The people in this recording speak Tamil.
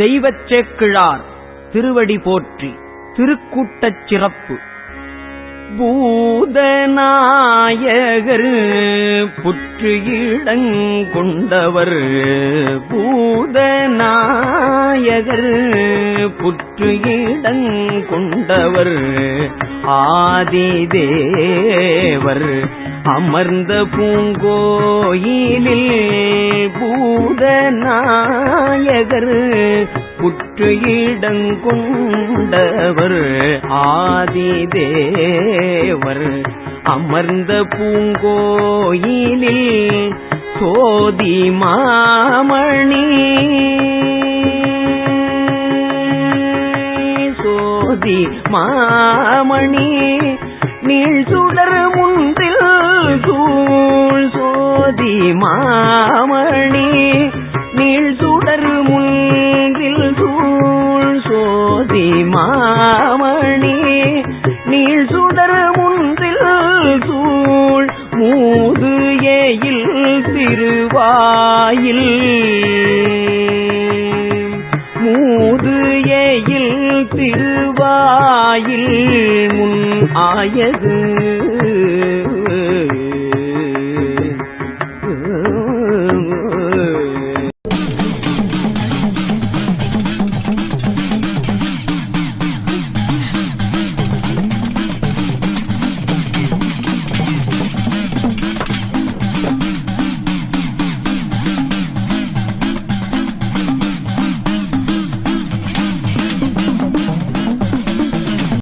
தெய்வச் சேக்கிழார் திருவடி போற்றி. திருக்கூட்டச் சிறப்பு. பூதநாயகர் புற்று இடங்கொண்டவர், பூதநாயகர் புற்று இடங்கொண்டவர், ஆதிதேவர் அமர்ந்த பூங்கோயிலில், பூதநாயகர் புற்று இடங்கொண்டவர், ஆதிதேவர் அமர்ந்த பூங்கோயிலில், சோதி மாமணி சோதி மாமணி நீள் சுடர் முன்றில் சூழ், சோதி மாமணி நீள் சுடர் முன்றில் சூழ், சோதி மாமணி நீள் சுடர் முன்றில் சூழ், மூது ஏயில் திருவாயில், மூது ஏயில் திருவாயில் முன் ஆயது